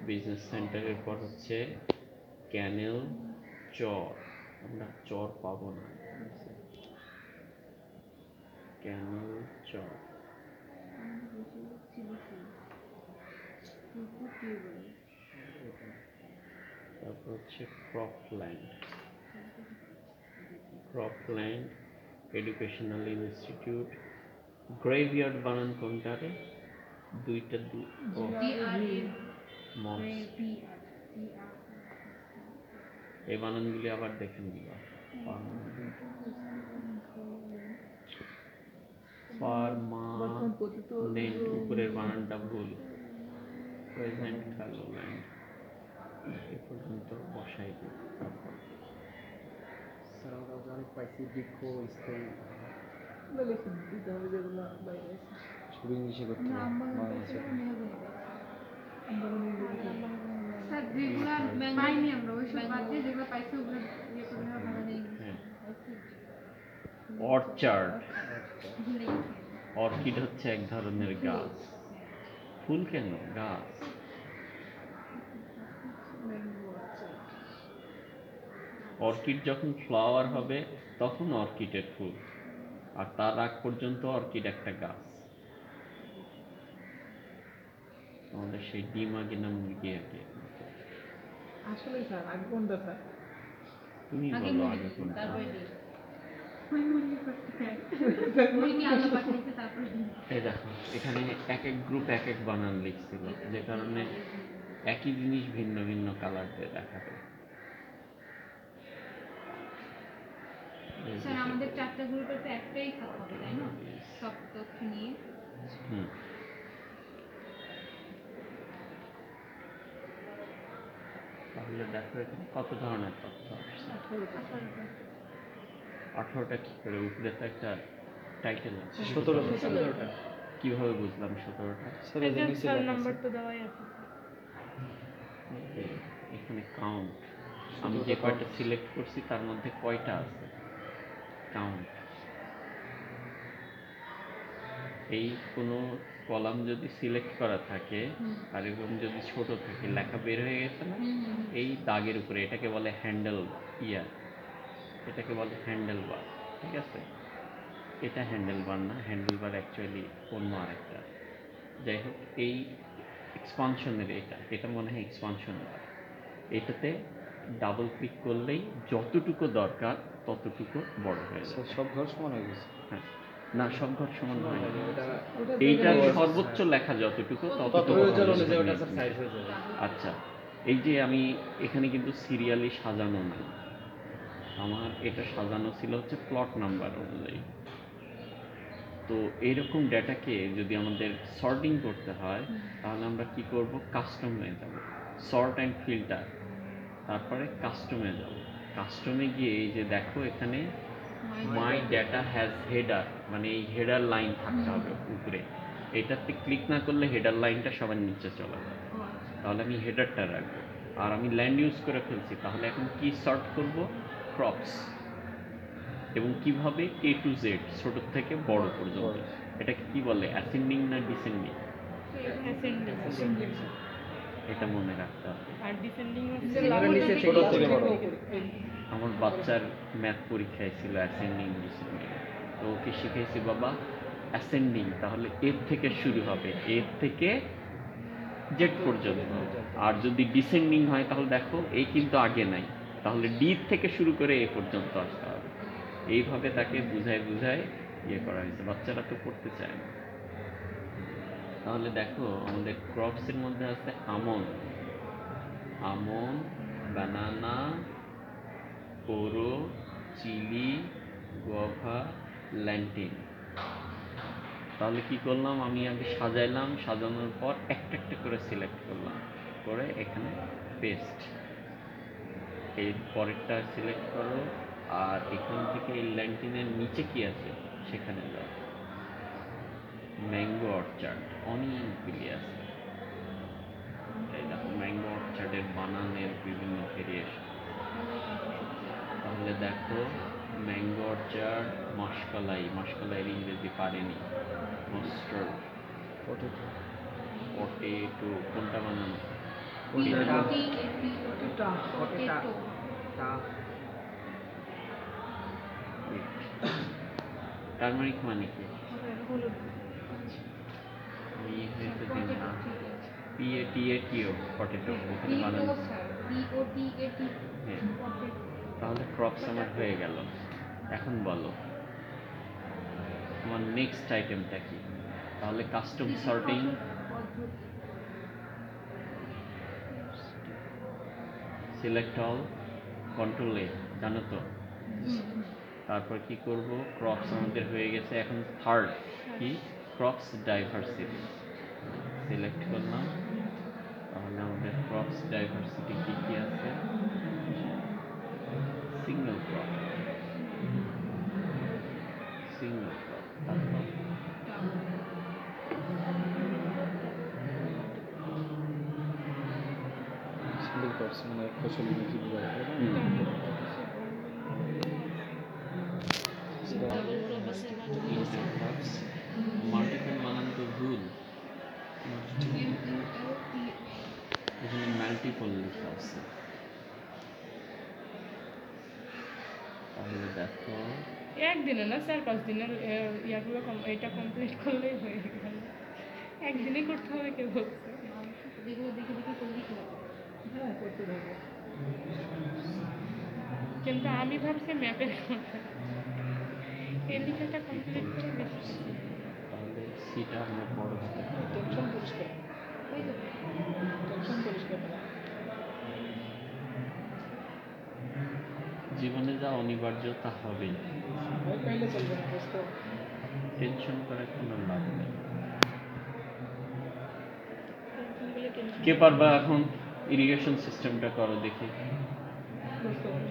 Business সেন্টারের পর হচ্ছে ক্যানেল চর। আমরা চর পাবো না, ক্যানেল চর। তারপর হচ্ছে ক্রপল্যান্ড, ক্রপল্যান্ড এডুকেশনাল ইনস্টিটিউট। গ্রেভইয়ার্ড বানান কোনটারে? দুইটা এই বানানগুলি আবার দেখেন দিবা। পারমানেন্ট উপরের বানানটা ভুল। প্রেজেন্ট কালোল্যান্ড এ পর্যন্ত বসাই দিই। তারপর স্যার আমরা অনেক পাইছি বৃক্ষ স্থায়ী সব ইংলিশে করতে হবে বাংলাদেশে অর্চার্ড। অর্কিড হচ্ছে এক ধরনের গাছ। ফুল কেন? গাছ। অর্কিড যখন ফ্লাওয়ার হবে তখন অর্কিডের ফুল, আর তার আগ পর্যন্ত অর্কিড একটা গাছ। আমাদের সেই ডিম আগে না মুরগি আগে? আসলে স্যার আগে কোনটা স্যার? তুমি বলো আগে কোনটা। এই দেখো এখানে এক এক গ্রুপ এক এক বানান লিখছিল, যে কারণে একই জিনিস ভিন্ন ভিন্ন কালার দিয়ে দেখাবে। স্যার আমাদের চারটা গ্রুপের তো একটাই খাতা হবে, তাই না? সব তথ্য নিয়ে। তাহলে দেখো এখানে কত ধরনের তথ্য আসছে। 18টা কি করে? উপরে তো একটা টাইটেল আছে। 17টা। কিভাবে বুঝলাম 17টা? নাম্বার তো দেওয়াই আছে। এখানে কাউন্ট, আমি যে কয়টা সিলেক্ট করছি তার মধ্যে কয়টা আছে কাউন্ট। এই কোনো কলাম যদি সিলেক্ট করা থাকে আর এরকম যদি ছোট থাকে, লেখা বের হয়ে গেছে না এই দাগের উপরে, এটাকে বলে হ্যান্ডেল ইয়ার, এটাকে বলে হ্যান্ডেল বার। ঠিক আছে, এটা হ্যান্ডেল বার না, হ্যান্ডেল বার অ্যাকচুয়ালি অন্য আরেকটা। যাই হোক, এই এক্সপানশনের এটা মনে হয় এক্সপানশন বার। এটাতে ডাবল ক্লিক করলেই যতটুকু দরকার ততটুকু বড় হয়ে যায়। সব ঘর সমান হয়ে গেছে। হ্যাঁ, না সব ঘর সমান হয় না। এইটার সর্বোচ্চ লেখা যতটুকু ততটুকু। আচ্ছা, এই যে আমি এখানে কিন্তু সিরিয়ালি সাজানো নাই, আমার এটা সাজানো ছিল হচ্ছে প্লট নাম্বার অনুযায়ী। তো এইরকম ডেটাকে যদি আমাদের সর্টিং করতে হয় তাহলে আমরা কি করব? কাস্টমে যাব, সর্ট অ্যান্ড ফিল্টার, তারপরে কাস্টমে যাব। কাস্টমে গিয়ে এই যে দেখো এখানে মাই ডেটা হ্যাজ হেডার, মানে এই হেডার লাইন থাকতে হবে উপরে। এটাতে ক্লিক না করলে হেডার লাইনটা সবার নিচে চলে যায়, তাহলে আমি হেডারটা রাখবো। আর আমি ল্যান্ড ইউজ করে ফেলছি, তাহলে এখন কি সর্ট করব? ক্রপস। এবং কিভাবে? A to Z, ছোট থেকে বড় পর্যন্ত। এটাকে কি বলে? অ্যাসেন্ডিং না ডিসেন্ডিং? এটা মনে রাখতে হবে। আর ডিসেন্ডিং ছোট থেকে বড়। আমার বাচ্চার ম্যাথ পরীক্ষায় ছিল অ্যাসেন্ডিং ডিসেন্ডিং, তো ওকে শিখেছি বাবা অ্যাসেন্ডিং, তাহলে এর থেকে শুরু হবে, এর থেকে জেড পর্যন্ত। আর যদি ডিসেন্ডিং হয় তাহলে দেখো এই কিন্তু আগে নাই, তাহলে ডি থেকে শুরু করে এ পর্যন্ত আসতে হবে। এইভাবে তাকে বুঝায় ইয়ে করা হয়েছে। বাচ্চারা তো পড়তে চায় না। তাহলে দেখো আমাদের ক্রপসের মধ্যে আছে আমন, বানানা, পোরো, চিলি, গুয়াভা, ল্যান্টিন। তাহলে কি করলাম? আমি আগে সাজাইলাম, সাজানোর পর একটা একটা করে সিলেক্ট করলাম, করে এখানে পেস্ট। এই পরেরটা সিলেক্ট করো, আর এখান থেকে এই ল্যান্টিনের নিচে কি আছে সেখানে যাও। ম্যাঙ্গো অর্চার্ড অনেকগুলি আছে। এই দেখো ম্যাঙ্গো অর্চার্ডের বানানের বিভিন্ন ভেরিয়েশন। তাহলে দেখো ম্যাঙ্গো অর্চার্ড, মাসকলাইয়ের ইংরেজি পারেনি, মাস্টার্ড, পটেটো, কোনটা বানানো? Potato. Potato. Potato. টা টার্মারিক মানে কি? হলুদ। এই হয়েছে দিন Potato, না। ঠিক আছে। PATATO পটেটো ওখানে PO বানানো। স্যার, POTAT, হ্যাঁ, potato। তাহলে ক্রপস আমার হয়ে গেল। এখন বলো তোমার নেক্সট আইটেমটা কি? তাহলে কাস্টম সর্টিং, পদ্ধতি। সিলেক্ট অল, কন্ট্রোল এ, জানো তো? তারপর কি করব? ক্রপস আমাদের হয়ে গেছে। এখন থার্ড কি? ক্রপস ডাইভার্সিটি সিলেক্ট করলাম। তাহলে আমাদের ক্রপস ডাইভার্সিটি কি কি আছে? সিঙ্গেল ক্রপ, সিঙ্গেল ক্রপ, তারপর সিঙ্গেল ক্রপস মানে ফসল বীজ বলে ইন্টার ক্রপস। মাল্টিপল বানান তো ভুল, এখানে মাল্টিপল লেখা আছে। তাহলে দেখো একদিনে না 4-5 দিনের ইয়াগুলো এটা কমপ্লিট করলেই হয়ে গেল। একদিনে করতে হবে কে বলছে? যেগুলো দেখে দেখে করলেই হবে। হ্যাঁ, করতে হবে। কিন্তু আমি ভাবছি ম্যাপের কথা। এই লেখাটা কমপ্লিট করে বেশি। তাহলে সিটা আমরা বড় হাতে টেনশন পরিষ্কার। হয়ে যাবে। টেনশন পরিষ্কার। জীবনে যা অনিবার্য তা হবেই, ভয় পাইলে চলবে না, বুঝতে হবে। টেনশন করার কোনো লাভ নেই। টেনশন করলে টেনশন কে পারবা এখন ইরিগেশন সিস্টেমটা করো দেখি। বুঝতে হবে।